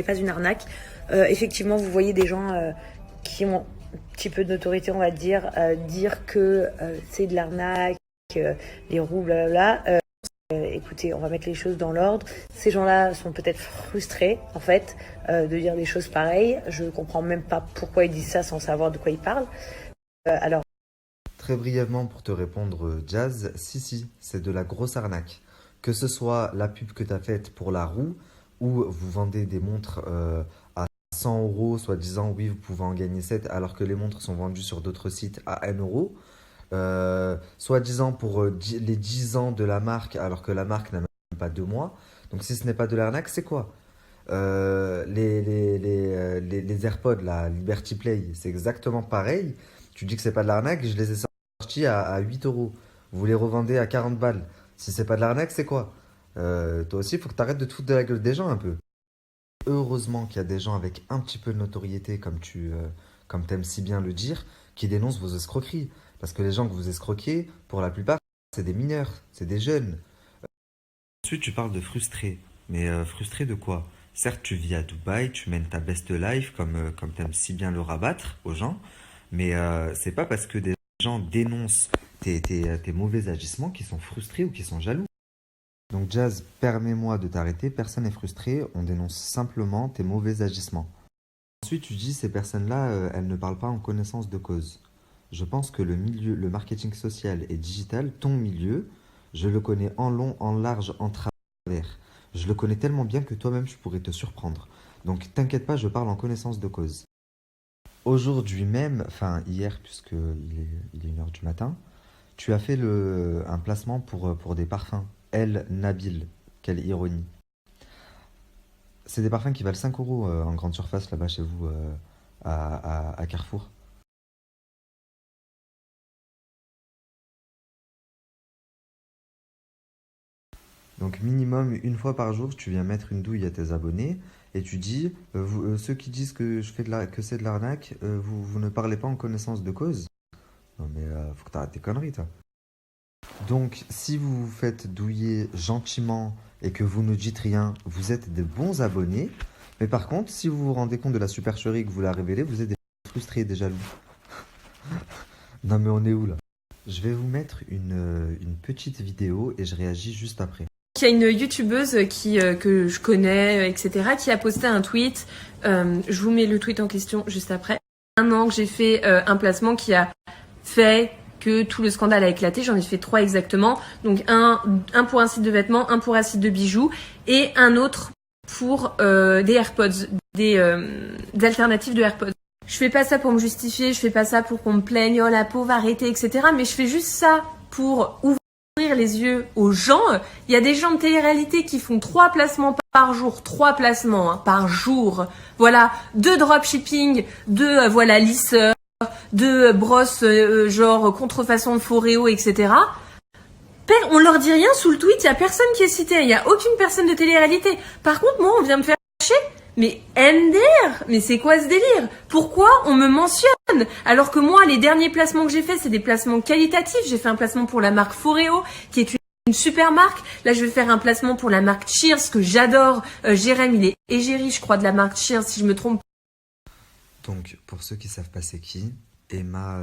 n'est pas une arnaque. Effectivement, vous voyez des gens qui ont un petit peu de notoriété, on va dire que c'est de l'arnaque, les roues, blablabla. Écoutez, on va mettre les choses dans l'ordre. Ces gens-là sont peut-être frustrés, en fait, de dire des choses pareilles. Je comprends même pas pourquoi ils disent ça sans savoir de quoi ils parlent. Alors, Très brièvement pour te répondre, Jazz, si, c'est de la grosse arnaque. Que ce soit la pub que tu as faite pour la roue, où vous vendez des montres à 100 euros, soi-disant, oui, vous pouvez en gagner 7, alors que les montres sont vendues sur d'autres sites à 1 euro. Soi-disant pour les 10 ans de la marque, alors que la marque n'a même pas 2 mois. Donc si ce n'est pas de l'arnaque, c'est quoi? Les AirPods, la Liberty Play, c'est exactement pareil. Tu dis que c'est pas de l'arnaque, je les ai sortis à 8 euros. Vous les revendez à 40 balles. Si c'est pas de l'arnaque, c'est quoi? Toi aussi, il faut que tu arrêtes de te foutre de la gueule des gens un peu. Heureusement qu'il y a des gens avec un petit peu de notoriété, comme t'aimes si bien le dire, qui dénoncent vos escroqueries. Parce que les gens que vous escroquez, pour la plupart, c'est des mineurs, c'est des jeunes. Ensuite, tu parles de frustré. Mais frustré de quoi? Certes, tu vis à Dubaï, tu mènes ta best life comme t'aimes si bien le rabattre aux gens, mais c'est pas parce que des gens dénoncent tes mauvais agissements qu'ils sont frustrés ou qu'ils sont jaloux. Donc Jazz, permets-moi de t'arrêter, personne n'est frustré, on dénonce simplement tes mauvais agissements. Ensuite, tu dis ces personnes-là, elles ne parlent pas en connaissance de cause. Je pense que le marketing social et digital, ton milieu, je le connais en long, en large, en travers. Je le connais tellement bien que toi-même, je pourrais te surprendre. Donc, t'inquiète pas, je parle en connaissance de cause. Aujourd'hui même, enfin hier, puisqu'il est 1 heure du matin, tu as fait un placement pour des parfums. El Nabil. Quelle ironie. C'est des parfums qui valent 5 euros en grande surface là-bas chez vous à Carrefour. Donc minimum une fois par jour, tu viens mettre une douille à tes abonnés et tu dis, ceux qui disent que que c'est de l'arnaque, vous ne parlez pas en connaissance de cause. Non mais faut que t'arrêtes tes conneries toi. Donc si vous vous faites douiller gentiment et que vous ne dites rien, vous êtes des bons abonnés. Mais par contre, si vous vous rendez compte de la supercherie et que vous la révélez, vous êtes des frustrés, des jaloux. Non mais on est où là? Je vais vous mettre une petite vidéo et je réagis juste après. il y a une youtubeuse que je connais, etc., qui a posté un tweet. Je vous mets le tweet en question juste après. 1 an que j'ai fait un placement qui a fait que tout le scandale a éclaté. J'en ai fait 3 exactement. Donc un pour un site de vêtements, un pour un site de bijoux et un autre pour des AirPods, des alternatives de AirPods. Je fais pas ça pour me justifier, je fais pas ça pour qu'on me plaigne, oh la pauvre, arrêtez, etc. Mais je fais juste ça pour ouvrir les yeux aux gens. Il y a des gens de télé-réalité qui font 3 placements par jour, 3 placements par jour. Voilà, 2 dropshipping, 2 voilà lisseurs, 2 brosses genre contrefaçon de Foreo, etc. On leur dit rien sous le tweet, il y a personne qui est cité, il y a aucune personne de télé-réalité. Par contre, moi, on vient me faire chier. Mais MDR, mais c'est quoi ce délire? Pourquoi on me mentionne? Alors que moi, les derniers placements que j'ai faits, c'est des placements qualitatifs. J'ai fait un placement pour la marque Foreo, qui est une super marque. Là, je vais faire un placement pour la marque Cheers, que j'adore. Jérém, il est égérie, je crois, de la marque Cheers, si je me trompe. Donc, pour ceux qui savent pas c'est qui, Emma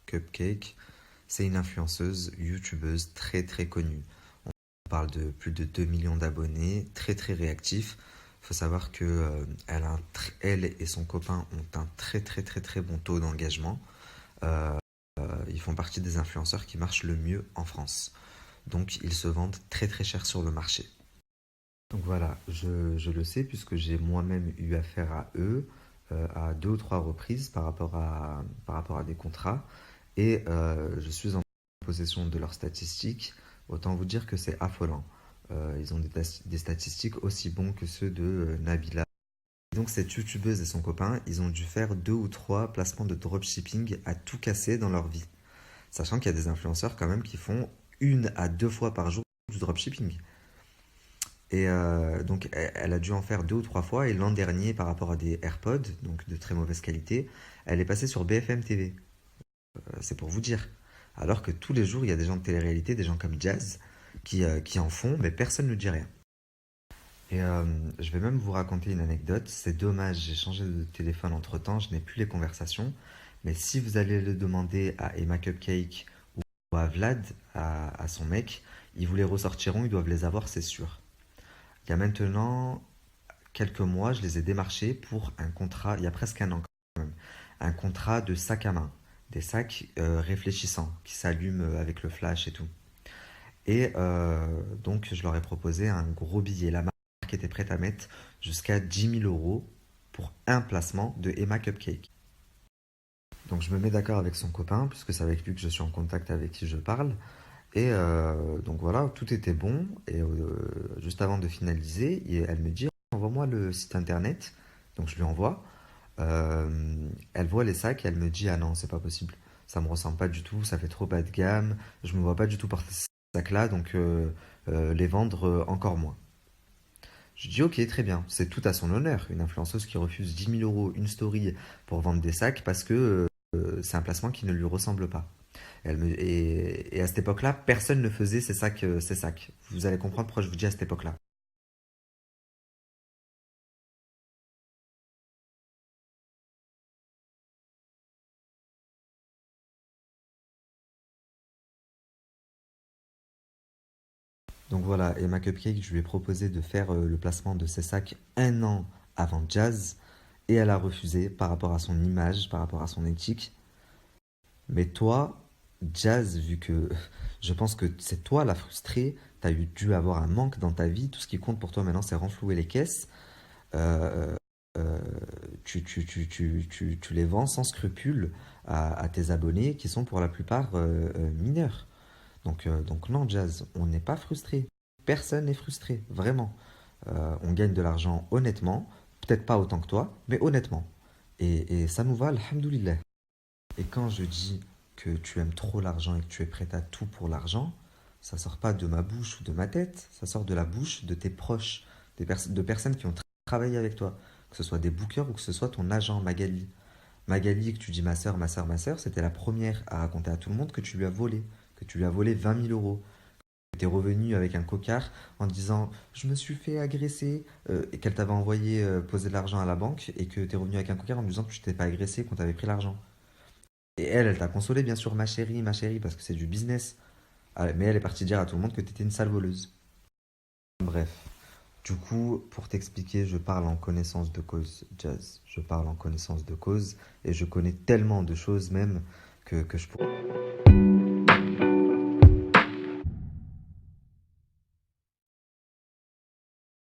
Cupcake, c'est une influenceuse, youtubeuse très très connue. On parle de plus de 2 millions d'abonnés, très très réactif. Il faut savoir que elle et son copain ont un très très très très bon taux d'engagement. Ils font partie des influenceurs qui marchent le mieux en France. Donc ils se vendent très très cher sur le marché. Donc voilà, je le sais puisque j'ai moi-même eu affaire à eux à 2 ou 3 reprises par rapport à des contrats. Et je suis en possession de leurs statistiques. Autant vous dire que c'est affolant. Ils ont des statistiques aussi bons que ceux de Nabila. Donc cette youtubeuse et son copain, ils ont dû faire 2 ou 3 placements de dropshipping à tout casser dans leur vie. Sachant qu'il y a des influenceurs quand même qui font 1 à 2 fois par jour du dropshipping. Et donc elle a dû en faire 2 ou 3 fois. Et l'an dernier, par rapport à des AirPods, donc de très mauvaise qualité, elle est passée sur BFM TV. C'est pour vous dire. Alors que tous les jours, il y a des gens de télé-réalité, des gens comme Jazz, qui en font, mais personne ne dit rien. Et je vais même vous raconter une anecdote. C'est dommage, j'ai changé de téléphone entre-temps, je n'ai plus les conversations. Mais si vous allez le demander à Emma Cupcake ou à Vlad, à son mec, ils vous les ressortiront, ils doivent les avoir, c'est sûr. Il y a maintenant quelques mois, je les ai démarchés pour un contrat, il y a presque un an quand même, un contrat de sac à main. Des sacs réfléchissants qui s'allument avec le flash et tout. Et donc, je leur ai proposé un gros billet. La marque était prête à mettre jusqu'à 10 000 € pour un placement de Emma Cupcake. Donc, je me mets d'accord avec son copain, puisque c'est avec lui que je suis en contact, avec qui je parle. Et donc voilà, tout était bon. Et juste avant de finaliser, elle me dit, envoie-moi le site internet. Donc, je lui envoie. Elle voit les sacs et elle me dit, ah non, c'est pas possible. Ça me ressemble pas du tout, ça fait trop bas de gamme. Je me vois pas du tout porter ces sacs-là, donc les vendre encore moins. Je dis ok, très bien, c'est tout à son honneur. Une influenceuse qui refuse 10 000 € une story pour vendre des sacs parce que c'est un placement qui ne lui ressemble pas. Et à cette époque-là, personne ne faisait ces sacs, ces sacs. Vous allez comprendre pourquoi je vous dis à cette époque-là. Donc voilà, Emma Cupcake, je lui ai proposé de faire le placement de ces sacs un an avant Jazz, et elle a refusé par rapport à son image, par rapport à son éthique. Mais toi, Jazz, vu que je pense que c'est toi la frustrée, t'as dû avoir un manque dans ta vie, tout ce qui compte pour toi maintenant c'est renflouer les caisses, euh, euh, tu les vends sans scrupule à tes abonnés qui sont pour la plupart mineurs. Donc non, Jazz, on n'est pas frustré. Personne n'est frustré, vraiment. On gagne de l'argent honnêtement, peut-être pas autant que toi, mais honnêtement. Et ça nous va, alhamdoulilah. Et quand je dis que tu aimes trop l'argent et que tu es prête à tout pour l'argent, ça sort pas de ma bouche ou de ma tête, ça sort de la bouche de tes proches, de personnes qui ont travaillé avec toi, que ce soit des bookers ou que ce soit ton agent Magali. Magali, que tu dis ma soeur, ma soeur, ma soeur, c'était la première à raconter à tout le monde que tu lui as volé, que tu lui as volé 20 000 €. Tu es revenu avec un cocard en disant je me suis fait agresser et qu'elle t'avait envoyé poser de l'argent à la banque et que tu es revenu avec un cocard en disant que tu t'es pas agressé et qu'on t'avait pris l'argent. Et elle t'a consolé, bien sûr, ma chérie, parce que c'est du business. Ah, mais elle est partie dire à tout le monde que t'étais une sale voleuse. Bref. Du coup, pour t'expliquer, je parle en connaissance de cause, Jazz. Je parle en connaissance de cause et je connais tellement de choses même que je pourrais.